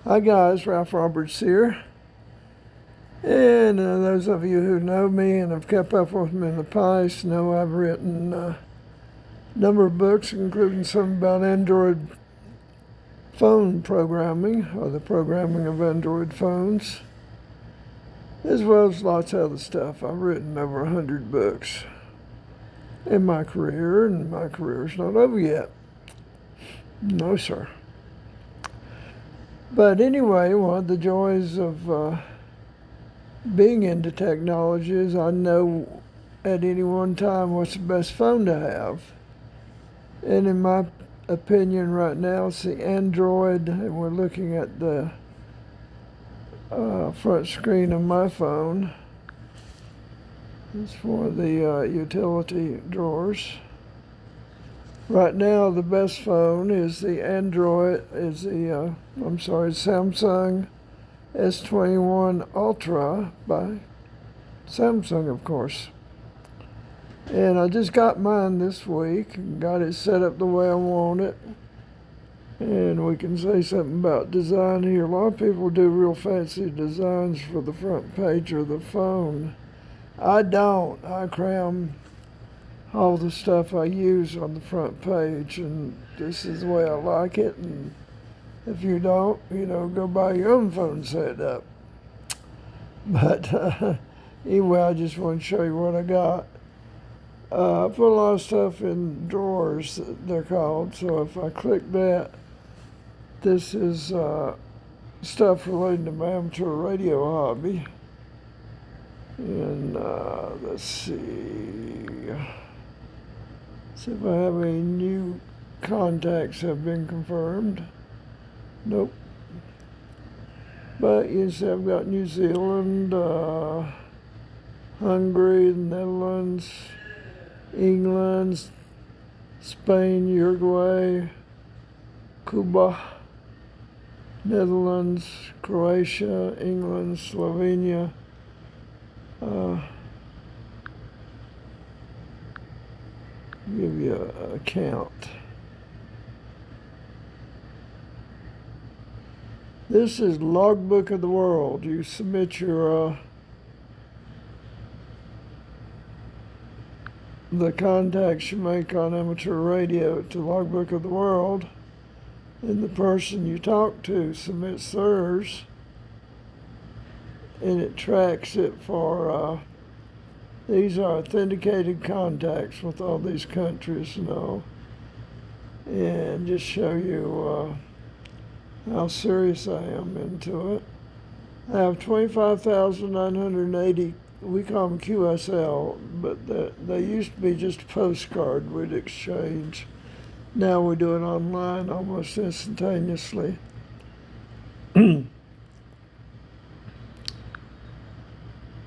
Hi guys, Ralph Roberts here. And those of you who know me and have kept up with me in the past know I've written a number of books, including some about Android phone programming, or the programming of Android phones, as well as lots of other stuff. I've written over 100 books in my career, and my career's not over yet. No, sir. But anyway, one of the joys of being into technology is I know at any one time what's the best phone to have. And in my opinion right now, it's the Android, and we're looking at the front screen of my phone. It's for the utility drawers. Right now, the best phone is the Samsung S21 Ultra by Samsung, of course. And I just got mine this week and got it set up the way I want it. And we can say something about design here. A lot of people do real fancy designs for the front page of the phone. I don't. I cram all the stuff I use on the front page, and this is the way I like it. And if you don't, go buy your own phone setup. But anyway, I just want to show you what I got. I put a lot of stuff in drawers, they're called. So if I click that, this is stuff relating to my amateur radio hobby. And let's see if I have any new contacts have been confirmed. Nope. But you see I've got New Zealand, Hungary, Netherlands, England, Spain, Uruguay, Cuba, Netherlands, Croatia, England, Slovenia. Give you a count. This is Logbook of the World. You submit your the contacts you make on amateur radio to Logbook of the World, and the person you talk to submits theirs, and it tracks it for these are authenticated contacts with all these countries and all, and just show you how serious I am into it. I have 25,980, we call them QSL, but they used to be just a postcard we'd exchange. Now we do it online almost instantaneously.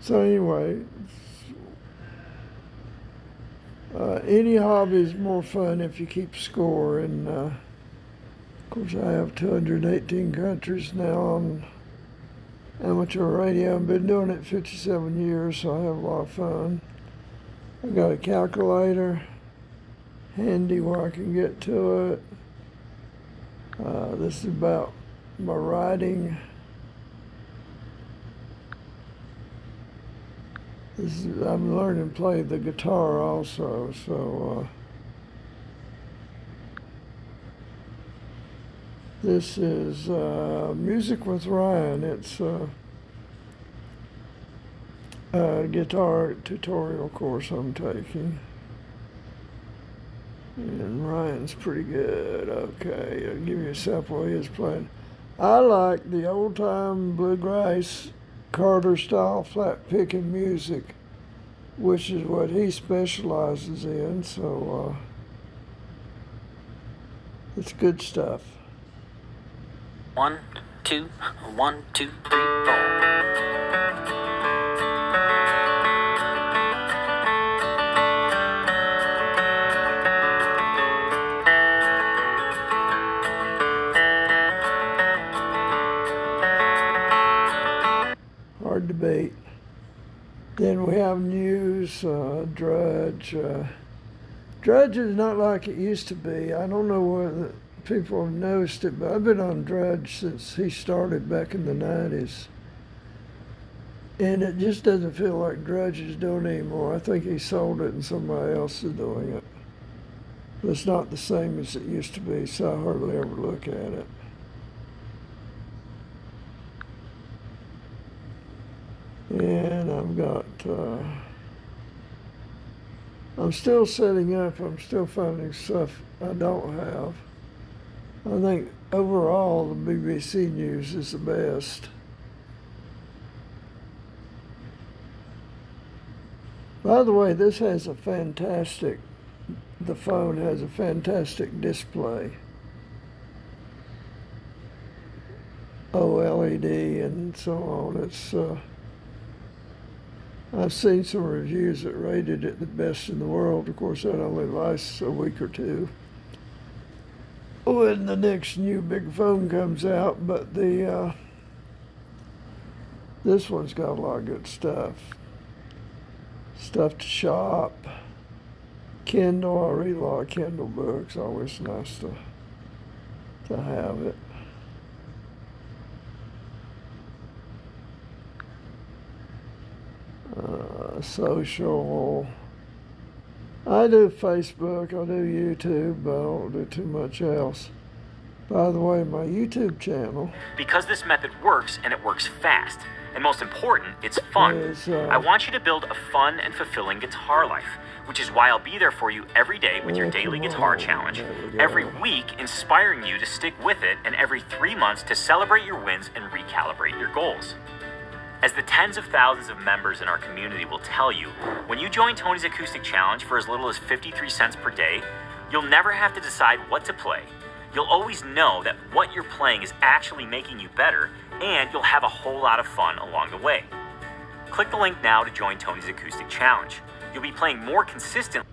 So anyway, any hobby is more fun if you keep score, and of course I have 218 countries now on amateur radio. I've been doing it 57 years, so I have a lot of fun. I've got a calculator handy where I can get to it. This is about my writing. I'm learning to play the guitar also, so this is Music with Ryan. It's a guitar tutorial course I'm taking. And Ryan's pretty good. Okay, I'll give you a sample of his playing. I like the old-time bluegrass Carter style flat picking music, which is what he specializes in, so it's good stuff. 1, 2, 1, 2, 3, 4. Hard to beat. Then we have news, Drudge. Drudge is not like it used to be. I don't know people have noticed it, but I've been on Drudge since he started back in the 90s. And it just doesn't feel like Drudge is doing it anymore. I think he sold it and somebody else is doing it. But it's not the same as it used to be, so I hardly ever look at it. And I've got, I'm still setting up, I'm still finding stuff I don't have. I think overall the BBC News is the best. By the way, this has a fantastic, the phone has a fantastic display. OLED and so on. It's, I've seen some reviews that rated it the best in the world. Of course, that only lasts a week or two when the next new big phone comes out, but the this one's got a lot of good stuff. Stuff to shop. Kindle, I read a lot of Kindle books. Always nice to have it. Social. I do Facebook, I do YouTube, but I don't do too much else. By the way, my YouTube channel. Because this method works, and it works fast. And most important, it's fun. I want you to build a fun and fulfilling guitar life, which is why I'll be there for you every day with your daily guitar challenge, every week inspiring you to stick with it, and every 3 months to celebrate your wins and recalibrate your goals. As the tens of thousands of members in our community will tell you, when you join Tony's Acoustic Challenge for as little as 53 cents per day, you'll never have to decide what to play. You'll always know that what you're playing is actually making you better, and you'll have a whole lot of fun along the way. Click the link now to join Tony's Acoustic Challenge. You'll be playing more consistently.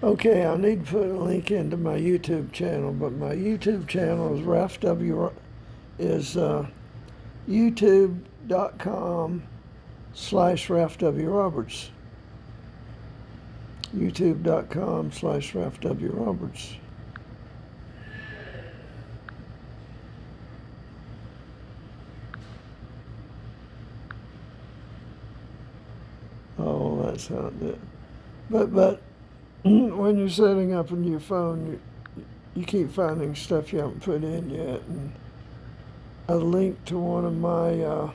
Okay, I need to put a link into my YouTube channel, but my YouTube channel is youtube.com/RalphWRoberts. youtube.com/RalphWRoberts. Oh, that's how it did. But when you're setting up a new phone, you keep finding stuff you haven't put in yet. And a link to one of my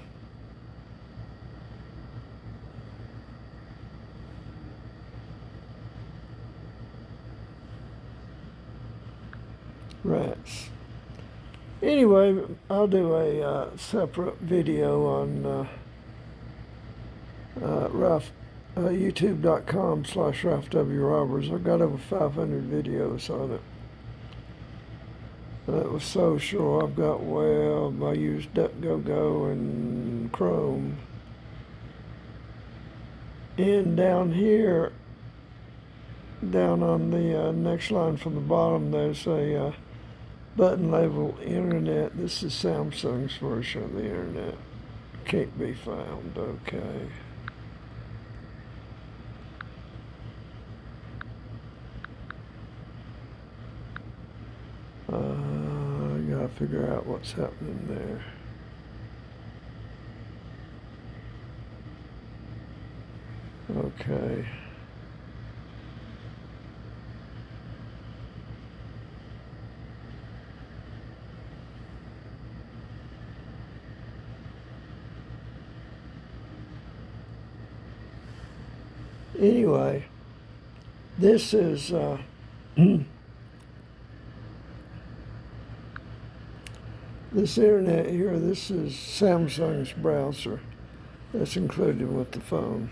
rats. Anyway, I'll do a separate video on youtube.com/RalphWRoberts. I've got over 500 videos on it. That was social. I've got web. I use DuckDuckGo and Chrome. And down here, down on the next line from the bottom, there's a button labeled Internet. This is Samsung's version of the Internet. Can't be found. Okay. I gotta figure out what's happening there. Okay. Anyway, this is this internet here, this is Samsung's browser that's included with the phone.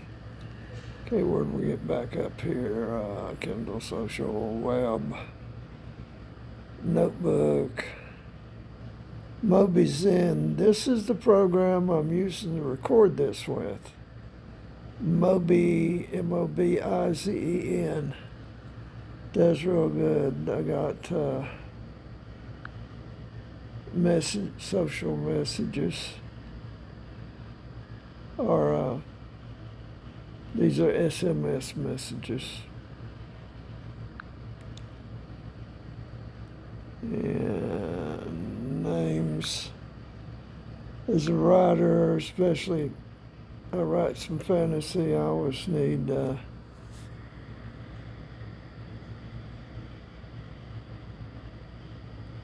Okay, where do we get back up here? Kindle, social, web, notebook, MobiZen. This is the program I'm using to record this with. MobiZen. Does real good. I got social messages, or these are SMS messages. And names. As a writer, especially I write some fantasy, I always need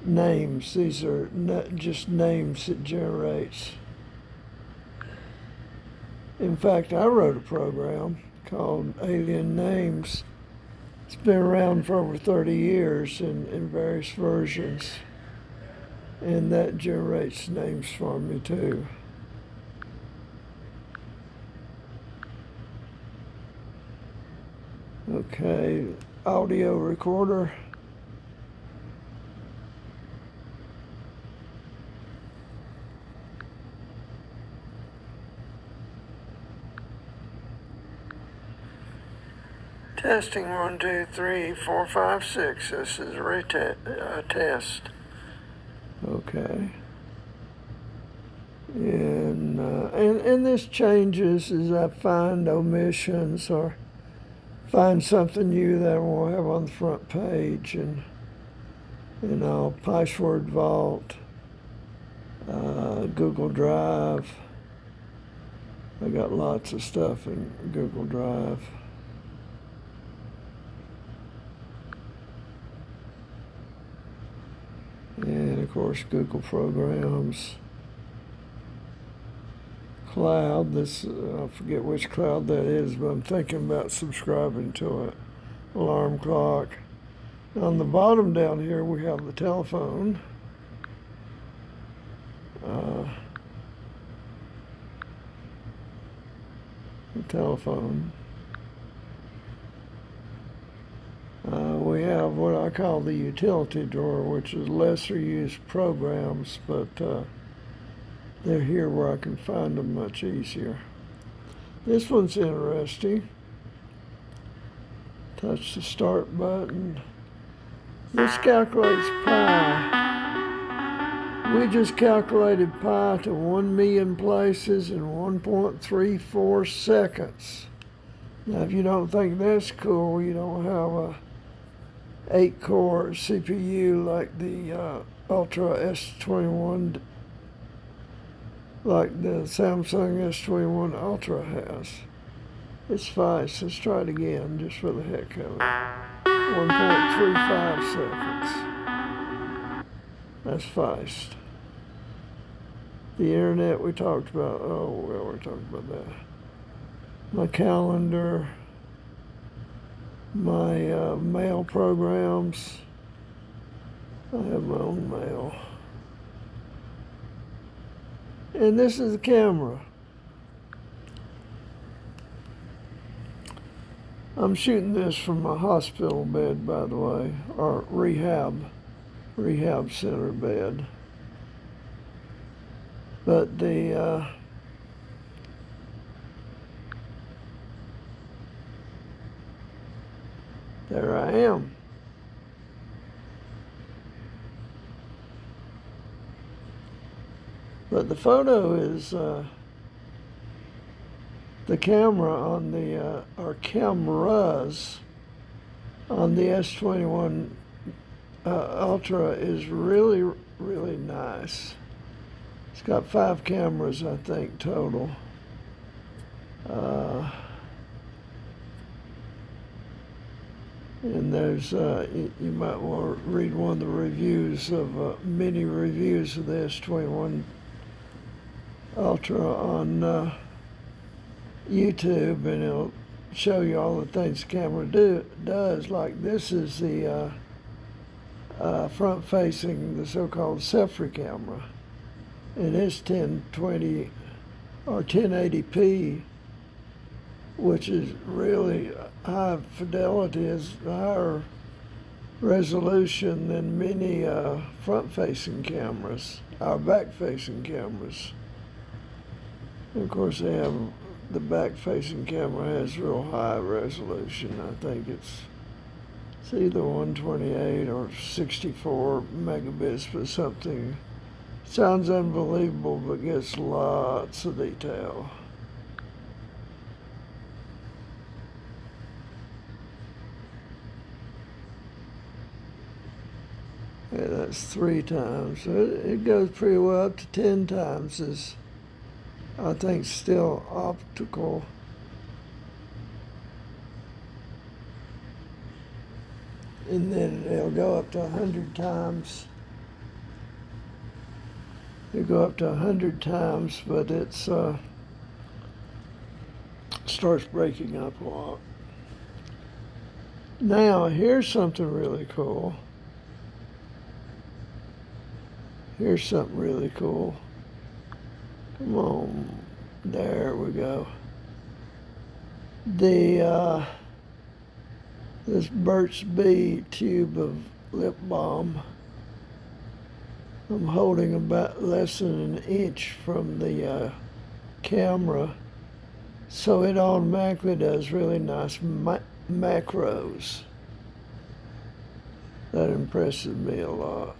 names. These are not just names it generates. In fact, I wrote a program called Alien Names. It's been around for over 30 years in various versions. And that generates names for me too. Okay, audio recorder. Testing 1, 2, 3, 4, 5, 6. This is a test. Okay. And this changes as I find omissions or find something new that I want to have on the front page, and I'll password vault, Google Drive. I got lots of stuff in Google Drive. And of course, Google Programs. Cloud, this, I forget which cloud that is, but I'm thinking about subscribing to it. Alarm clock. On the bottom down here, we have the telephone. The telephone. We have what I call the utility drawer, which is lesser used programs, but they're here where I can find them much easier. This one's interesting. Touch the start button. This calculates pi. We just calculated pi to 1 million places in 1.34 seconds. Now, if you don't think that's cool, you don't have a 8-core CPU like the Ultra S21, like the Samsung S21 Ultra has. It's fast. Let's try it again, just for the heck of it. 1.35 seconds. That's fast. The internet we talked about. Oh, well, we're talking about that. My calendar. My mail programs. I have my own mail. And this is the camera. I'm shooting this from my hospital bed, by the way, or rehab center bed. But the there I am. But the photo is the camera on the or cameras on the S21 Ultra is really, really nice. It's got 5 cameras, I think, total. And there's, you might want to read one of the reviews of, many reviews of the S21 Ultra on YouTube, and it'll show you all the things the camera does. Like this is the front-facing, the so-called selfie camera. And it's 1020 or 1080p, which is really high fidelity, is higher resolution than many front-facing cameras, or back-facing cameras. And of course, they have the back-facing camera has real high resolution. I think it's either 128 or 64 megabits, but something. Sounds unbelievable, but gets lots of detail. Okay, that's 3 times. So it goes pretty well up to 10 times. Is I think still optical. And then it'll go up to 100 times. It'll go up to 100 times, but it's starts breaking up a lot. Now, here's something really cool. Here's something really cool. Come on. There we go. This Burt's Bee tube of lip balm. I'm holding about less than an inch from the camera, so it automatically does really nice macros. That impresses me a lot.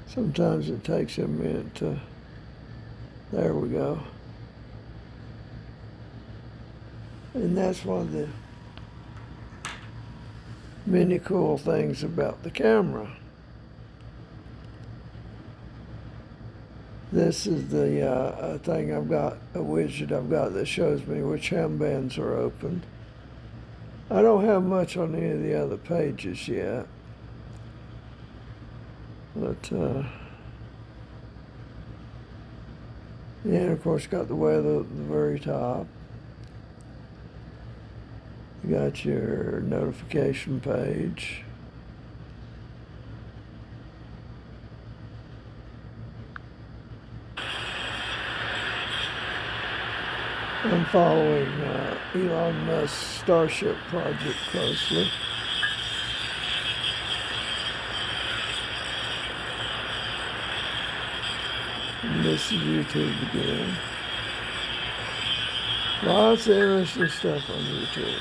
Sometimes it takes a minute to, there we go. And that's one of the many cool things about the camera. This is the thing I've got, a widget I've got that shows me which handbands are open. I don't have much on any of the other pages yet. But, yeah, and of course, got the weather at the very top. You got your notification page. I'm following Elon Musk's Starship project closely. And this is YouTube again. Lots of interesting stuff on YouTube.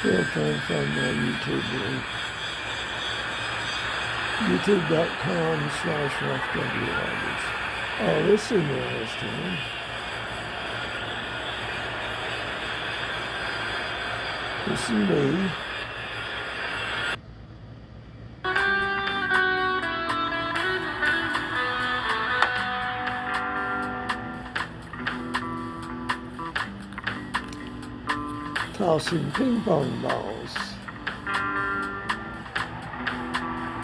Still trying to find my YouTube link. YouTube.com/roughwridgets. Oh, this is interesting. This is me. Tossing ping pong balls.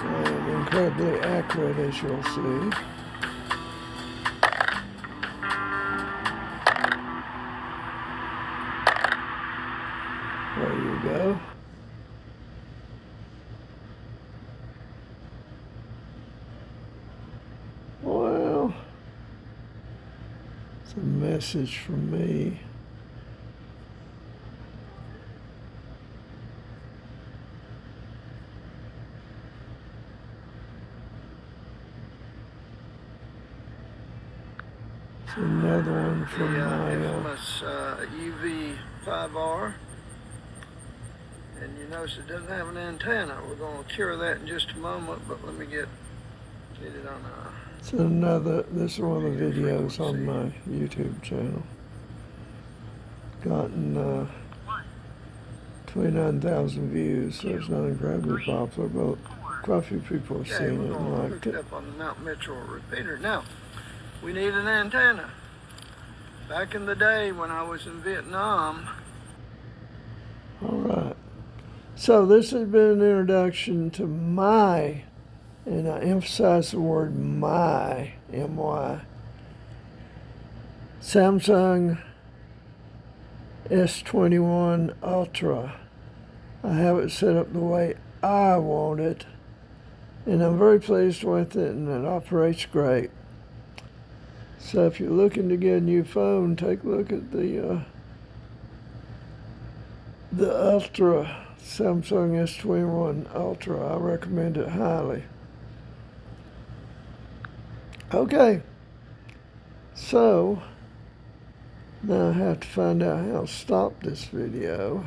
And incredibly accurate, as you'll see. There you go. Well, it's a message from me. Another one from my infamous UV5R, and you notice it doesn't have an antenna. We're going to cure that in just a moment, but let me get it on it's another. This is one of the videos on my YouTube channel. Gotten 29,000 views, so it's not incredibly popular, but quite a few people have seen it and liked it. Up on the Mount Mitchell repeater. Now, we need an antenna. Back in the day when I was in Vietnam. All right. So this has been an introduction to my, and I emphasize the word my, M-Y, Samsung S21 Ultra. I have it set up the way I want it, and I'm very pleased with it, and it operates great. So if you're looking to get a new phone, take a look at the Ultra, Samsung S21 Ultra. I recommend it highly. Okay, so now I have to find out how to stop this video.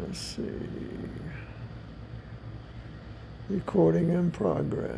Let's see. Recording in progress.